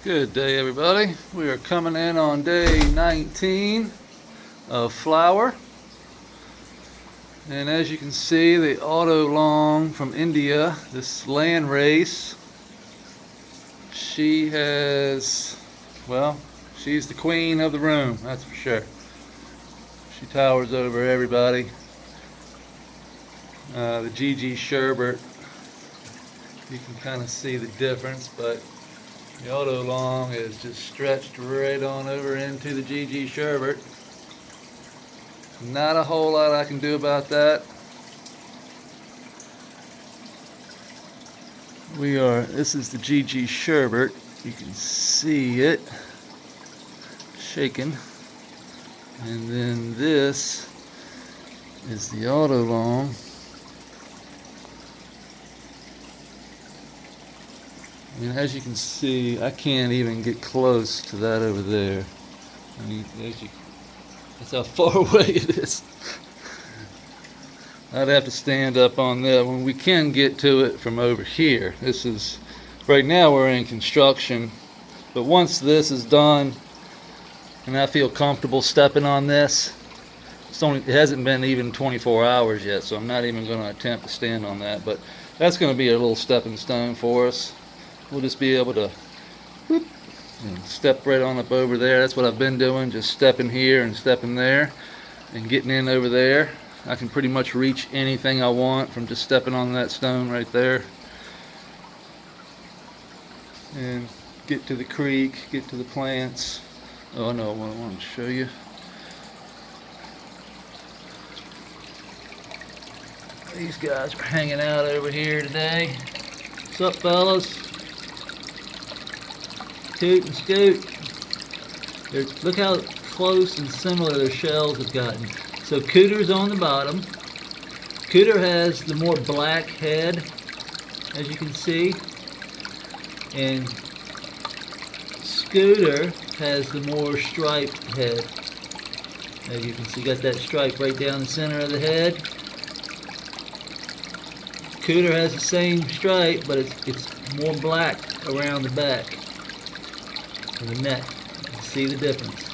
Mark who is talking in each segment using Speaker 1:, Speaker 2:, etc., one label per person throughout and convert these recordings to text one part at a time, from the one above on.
Speaker 1: Good day, everybody. We are coming in on day 19 of flower. And as you can see, the Auto Long from India, this land race, she has, well, she's the queen of the room, that's for sure. She towers over everybody. The GG Sherbert, you can kind of see the difference, but the Auto Long is just stretched right on over into the GG Sherbert. Not a whole lot I can do about that. This is the GG Sherbert. You can see it shaking. And then this is the Auto Long. I mean, as you can see, I can't even get close to that over there. I mean, that's how far away it is. I'd have to stand up on that when we can get to it from over here. Right now we're in construction, but once this is done and I feel comfortable stepping on this, it hasn't been even 24 hours yet, so I'm not even going to attempt to stand on that, but that's going to be a little stepping stone for us. We'll just be able to whoop, and step right on up over there. That's what I've been doing, just stepping here and stepping there and getting in over there. I can pretty much reach anything I want from just stepping on that stone right there. And get to the creek, get to the plants. Oh no, what I wanted to show you. These guys are hanging out over here today. What's up, fellas? Toot and scoot. Look how close and similar their shells have gotten. So Cooter's on the bottom. Cooter has the more black head, as you can see, and Scooter has the more striped head. As you can see, got that stripe right down the center of the head. Cooter has the same stripe, but it's more black around the back of the neck. You can see the difference.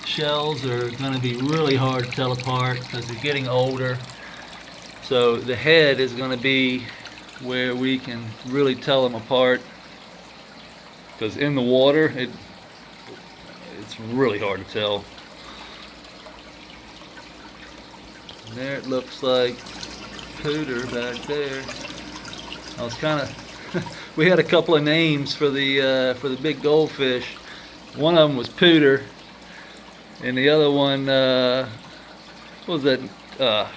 Speaker 1: Shells are going to be really hard to tell apart because they're getting older. So the head is going to be where we can really tell them apart, because in the water it's really hard to tell. And there it looks like Cooter back there. I was kind of we had a couple of names for the big goldfish. One of them was Pooter, and the other one, what was that?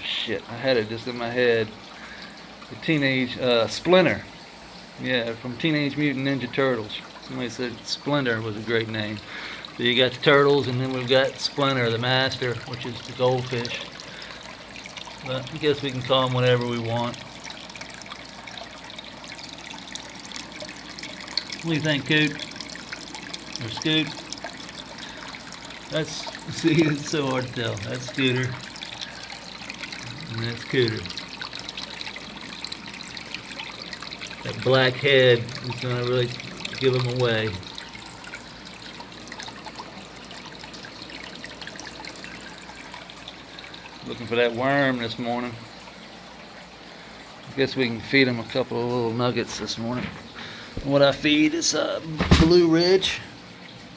Speaker 1: Shit, I had it just in my head. The teenage Splinter. Yeah, from Teenage Mutant Ninja Turtles. Somebody said Splinter was a great name. So you got the turtles, and then we've got Splinter, the master, which is the goldfish. But I guess we can call them whatever we want. What do you think, Coot? Or Scoot? See, it's so hard to tell. That's Scooter. And that's Cooter. That black head is going to really give them away. Looking for that worm this morning. I guess we can feed them a couple of little nuggets this morning. What I feed is Blue Ridge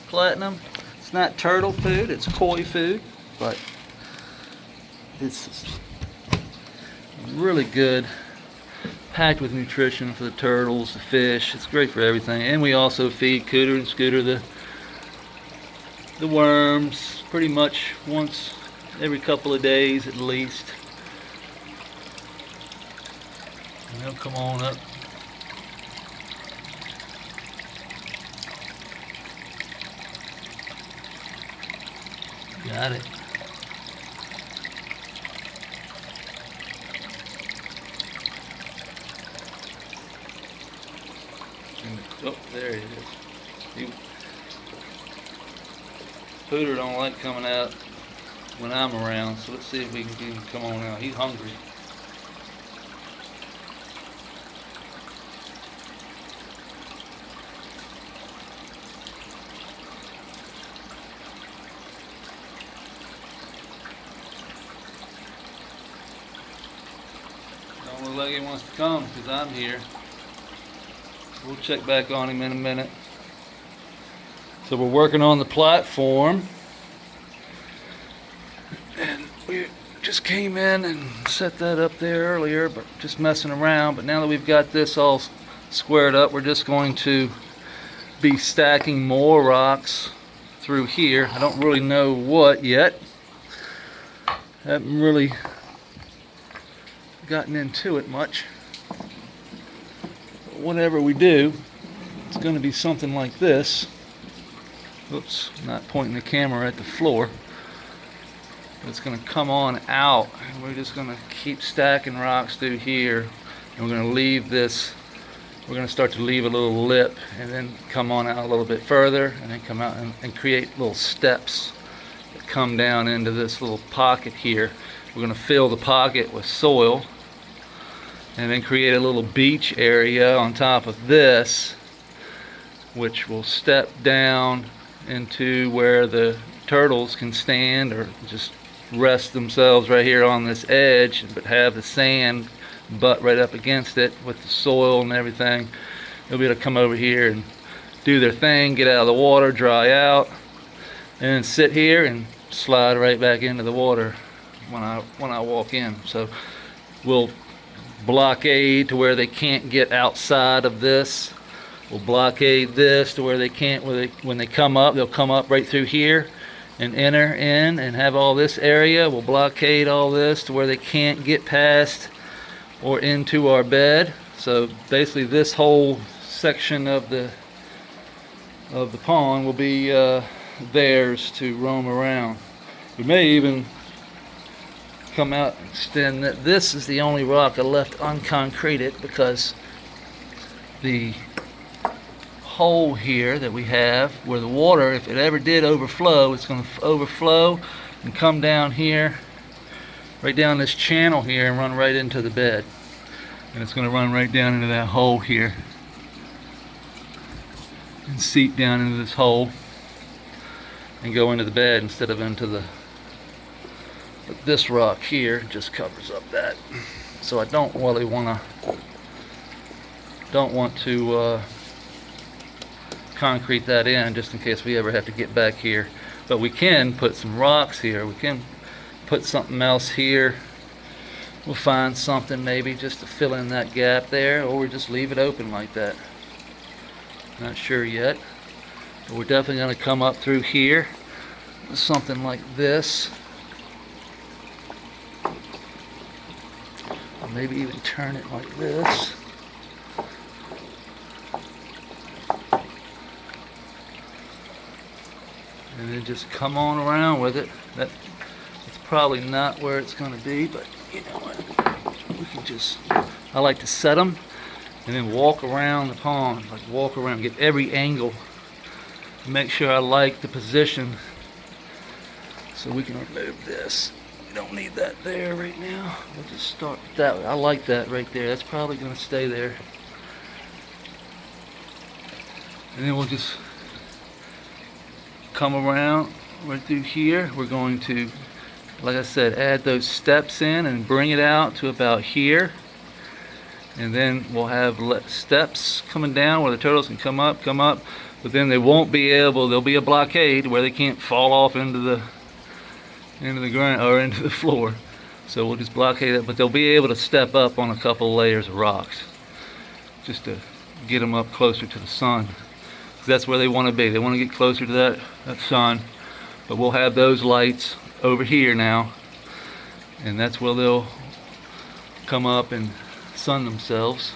Speaker 1: Platinum. It's not turtle food, it's koi food, but it's really good, packed with nutrition for the turtles, the fish. It's great for everything. And we also feed Cooter and Scooter the worms pretty much once every couple of days at least. And they'll come on up. Got it. Oh, there it is. Pooter don't like coming out when I'm around, so let's see if we can get him to come on out. He's hungry. Don't look like he wants to come because I'm here. We'll check back on him in a minute. So we're working on the platform. And we just came in and set that up there earlier, but just messing around. But now that we've got this all squared up, we're just going to be stacking more rocks through here. I don't really know what yet. Haven't really gotten into it much. But whatever we do, it's going to be something like this. Oops, not pointing the camera at the floor. It's going to come on out, and we're just going to keep stacking rocks through here, and we're going to leave this, we're going to start to leave a little lip and then come on out a little bit further and then come out and create little steps that come down into this little pocket here. We're going to fill the pocket with soil and then create a little beach area on top of this, which will step down into where the turtles can stand or just rest themselves right here on this edge, but have the sand butt right up against it with the soil and everything. They'll be able to come over here and do their thing, get out of the water, dry out, and then sit here and slide right back into the water when I walk in. So we'll blockade to where they can't get outside of this. We'll blockade this to where they can't, when they come up, they'll come up right through here and enter in and have all this area. We'll blockade all this to where they can't get past or into our bed. So basically this whole section of the pond will be theirs to roam around. We may even come out and extend that. This is the only rock I left unconcreted because the hole here that we have where the water, if it ever did overflow, it's going to overflow and come down here, right down this channel here, and run right into the bed. And it's going to run right down into that hole here and seep down into this hole and go into the bed instead of into the, but this rock here just covers up that. So I don't really want to concrete that in just in case we ever have to get back here. But we can put some rocks here. We can put something else here. We'll find something maybe just to fill in that gap there, or we just leave it open like that. Not sure yet. But we're definitely going to come up through here with something like this. Or maybe even turn it like this. And then just come on around with it. It's probably not where it's going to be, but you know what? We can just, I like to set them and then walk around the pond, like walk around, get every angle, make sure I like the position so we can remove this. We don't need that there right now. We'll just start with that. I like that right there. That's probably going to stay there. And then we'll just come around right through here. We're going to, like I said, add those steps in and bring it out to about here. And then we'll have steps coming down where the turtles can come up, but then they won't be able, there'll be a blockade where they can't fall off into the ground or into the floor. So we'll just blockade it, but they'll be able to step up on a couple layers of rocks just to get them up closer to the sun. That's where they want to be. They want to get closer to that sun. But we'll have those lights over here now, and that's where they'll come up and sun themselves.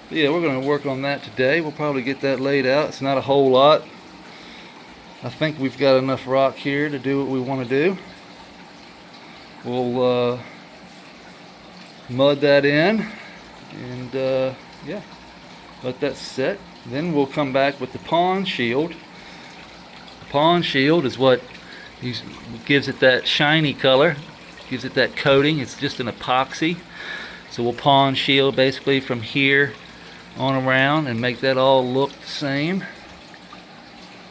Speaker 1: But yeah, we're going to work on that today. We'll probably get that laid out. It's not a whole lot. I think we've got enough rock here to do what we want to do. We'll mud that in and yeah, let that set. Then we'll come back with the pond shield. The pond shield is what gives it that shiny color, gives it that coating. It's just an epoxy. So we'll pond shield basically from here on around and make that all look the same.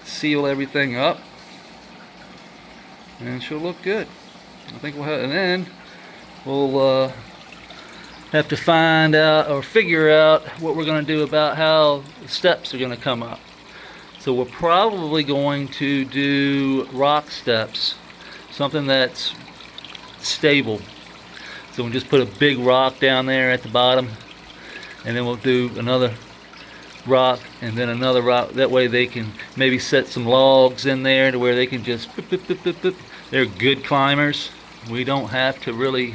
Speaker 1: Seal everything up, and she'll look good. I think we'll have, and then we'll have to find out or figure out what we're going to do about how the steps are going to come up. So we're probably going to do rock steps, something that's stable. So we'll just put a big rock down there at the bottom, and then we'll do another rock and then another rock. That way they can maybe set some logs in there to where they can just boop, boop, boop, boop, boop. They're good climbers. We don't have to really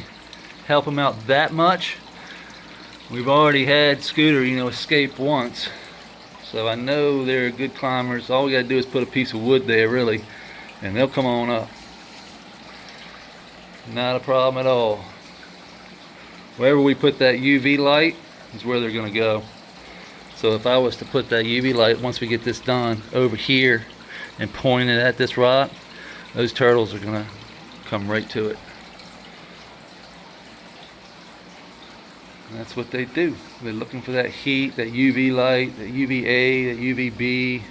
Speaker 1: help them out that much. We've already had Scooter, escape once, so I know they're good climbers. All we gotta do is put a piece of wood there, really, and they'll come on up. Not a problem at all. Wherever we put that UV light is where they're gonna go. So if I was to put that UV light, once we get this done, over here and point it at this rock, those turtles are gonna come right to it. And that's what they do. They're looking for that heat, that UV light, that UVA, that UVB.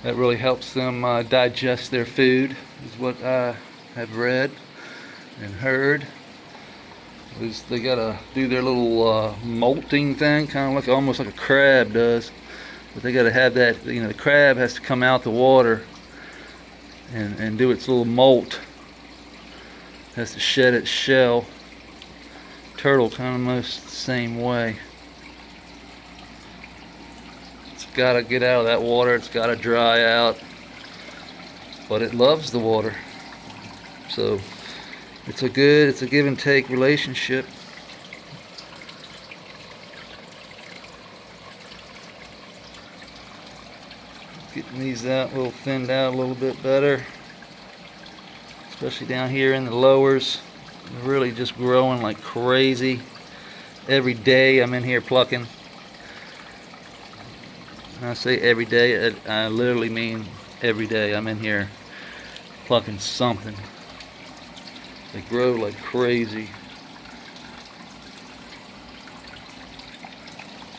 Speaker 1: That really helps them digest their food, is what I have read and heard. They gotta do their little molting thing, kind of like almost like a crab does. But they gotta have that. The crab has to come out the water and do its little molt. Has to shed its shell. Turtle kind of most the same way. It's got to get out of that water. It's got to dry out, but it loves the water. So it's a give and take relationship. Getting these out a little thinned out a little bit better, especially down here in the lowers. They're really just growing like crazy. Every day I'm in here plucking. When I say every day, I literally mean every day I'm in here plucking something. They grow like crazy.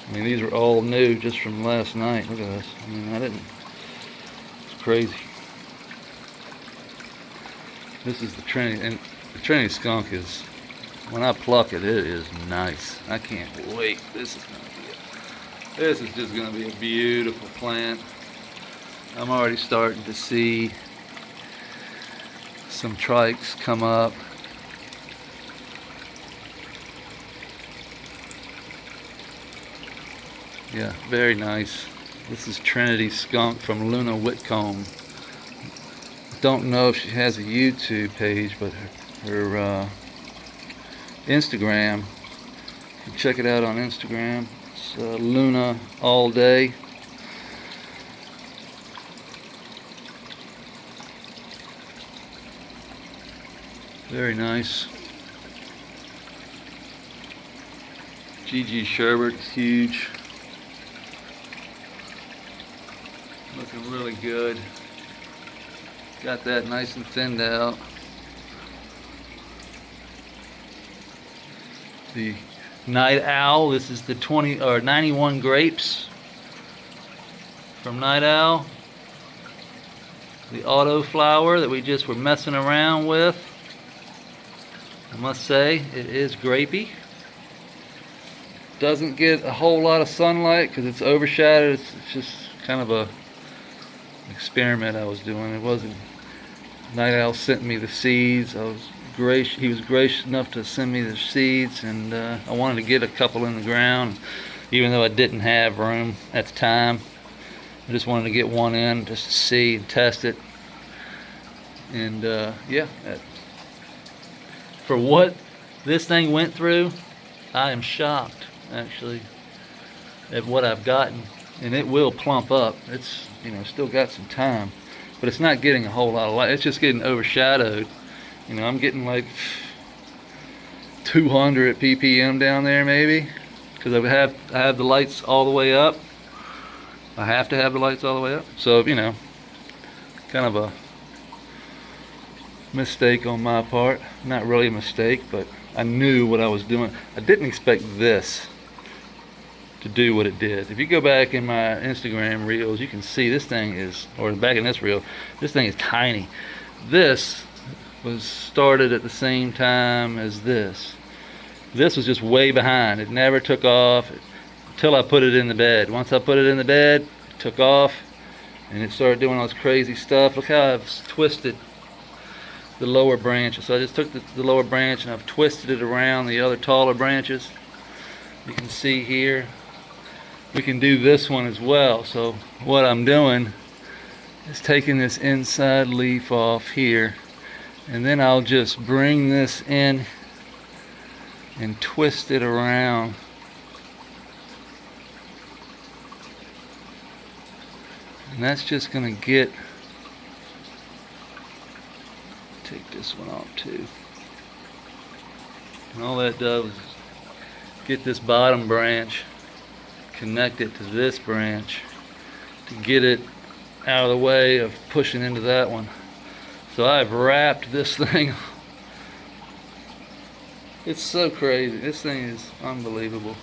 Speaker 1: I mean, these are all new just from last night. Look at this. I mean, it's crazy. This is the Trinity, and the Trinity skunk is, when I pluck it, it is nice. I can't wait. This is just gonna be a beautiful plant. I'm already starting to see some trikes come up. Yeah, very nice. This is Trinity skunk from Luna Whitcomb. Don't know if she has a YouTube page, but her Instagram, you can check it out on Instagram. It's Luna All Day. Very nice. GG Sherbert's huge. Looking really good. Got that nice and thinned out. The Night Owl, this is the 91 grapes from Night Owl. The auto flower that we just were messing around with. I must say, it is grapey. Doesn't get a whole lot of sunlight because it's overshadowed. It's just kind of a experiment I was doing. It wasn't. Night Owl sent me the seeds. He was gracious enough to send me the seeds, and I wanted to get a couple in the ground, even though I didn't have room at the time. I just wanted to get one in just to see and test it. And yeah, for what this thing went through, I am shocked actually at what I've gotten. And it will plump up. It's still got some time, but it's not getting a whole lot of light. It's just getting overshadowed. I'm getting like 200 ppm down there maybe, because I have the lights all the way up. I have to have the lights all the way up. So kind of a mistake on my part. Not really a mistake, but I knew what I was doing. I didn't expect this to do what it did. If you go back in my Instagram reels, you can see this thing is, or back in this reel, this thing is tiny. This was started at the same time as this. This was just way behind. It never took off until I put it in the bed. Once I put it in the bed, it took off and it started doing all this crazy stuff. Look how I've twisted the lower branches. So I just took the lower branch and I've twisted it around the other taller branches. You can see here we can do this one as well. So what I'm doing is taking this inside leaf off here, and then I'll just bring this in and twist it around. And that's just going to take this one off too. And all that does is get this bottom branch, connect it to this branch to get it out of the way of pushing into that one. So I've wrapped this thing. It's so crazy. This thing is unbelievable.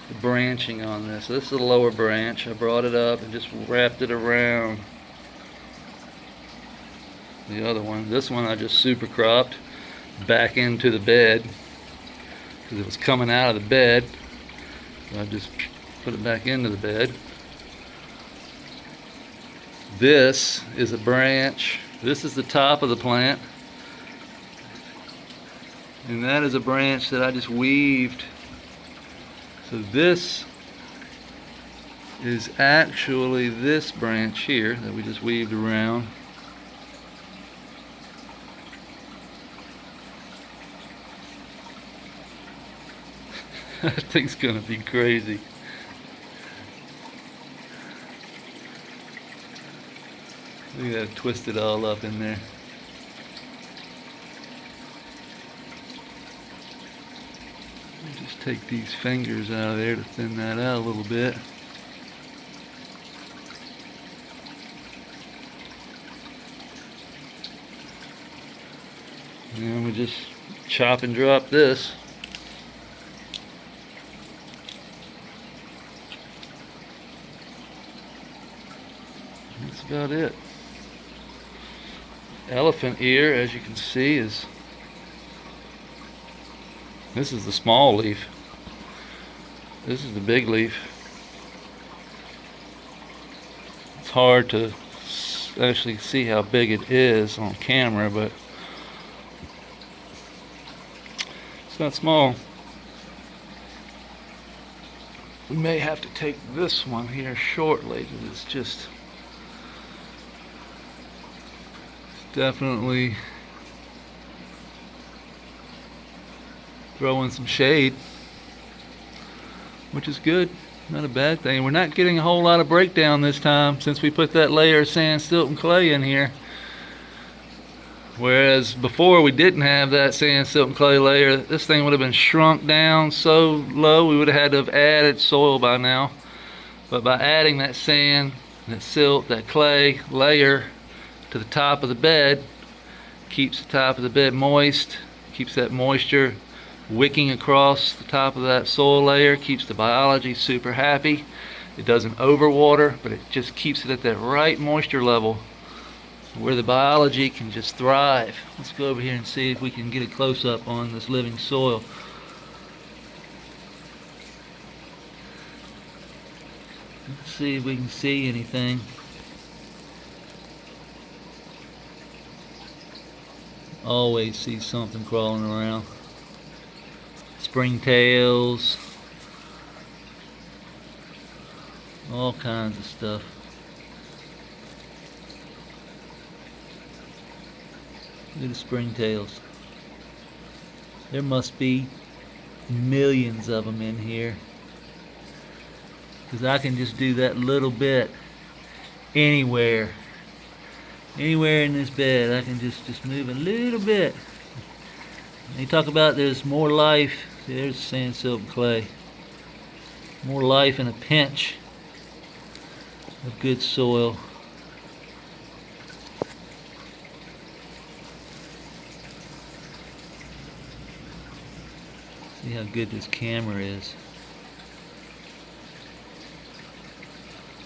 Speaker 1: The branching on this. So this is the lower branch. I brought it up and just wrapped it around the other one. This one I just super cropped back into the bed because it was coming out of the bed. So I just put it back into the bed. This is a branch. This is the top of the plant. And that is a branch that I just weaved. So this is actually this branch here that we just weaved around. That thing's gonna be crazy. Look at that, twist it all up in there. Just take these fingers out of there to thin that out a little bit. And then we just chop and drop this. That's about it. Elephant ear, as you can see, this is the small leaf. This is the big leaf. It's hard to actually see how big it is on camera, but it's not small. We may have to take this one here shortly because it's just definitely throwing some shade, which is good, not a bad thing. We're not getting a whole lot of breakdown this time since we put that layer of sand, silt, and clay in here. Whereas before we didn't have that sand, silt, and clay layer, this thing would have been shrunk down so low we would have had to have added soil by now. But by adding that sand, that silt, that clay layer to the top of the bed, keeps the top of the bed moist, keeps that moisture wicking across the top of that soil layer, keeps the biology super happy. It doesn't overwater, but it just keeps it at that right moisture level where the biology can just thrive. Let's go over here and see if we can get a close-up on this living soil. Let's see if we can see anything. Always see something crawling around. Springtails, all kinds of stuff. Look at the springtails. There must be millions of them in here, because I can just do that little bit anywhere in this bed. I can just move a little bit. They talk about there's more life. See, there's sand, silt, and clay. More life in a pinch of good soil. See how good this camera is.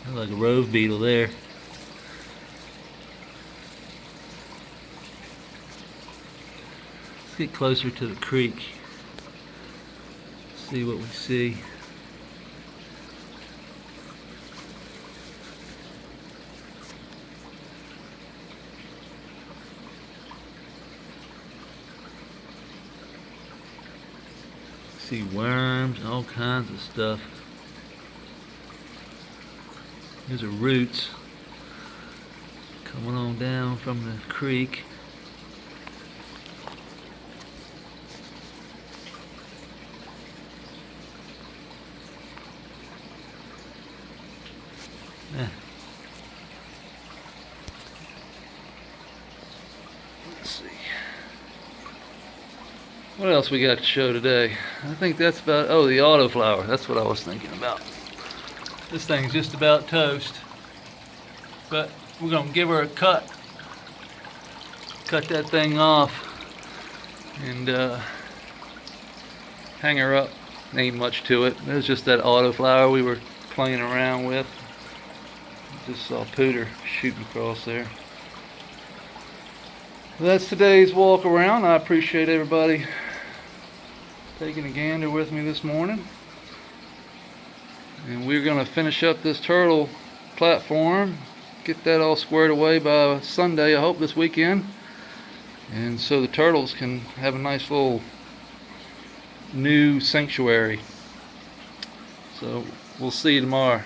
Speaker 1: Looks like a rove beetle there. get closer to the creek. See what we see. See worms, all kinds of stuff. These are roots coming on down from the creek. Yeah. Let's see. What else we got to show today? I think that's about, oh, the autoflower. That's what I was thinking about. This thing's just about toast. But we're going to give her a cut. Cut that thing off. And hang her up. Ain't much to it. It was just that autoflower we were playing around with. Just saw Pooter shooting across there. Well, that's today's walk around. I appreciate everybody taking a gander with me this morning. And we're going to finish up this turtle platform, get that all squared away by Sunday, I hope, this weekend. And so the turtles can have a nice little new sanctuary. So we'll see you tomorrow.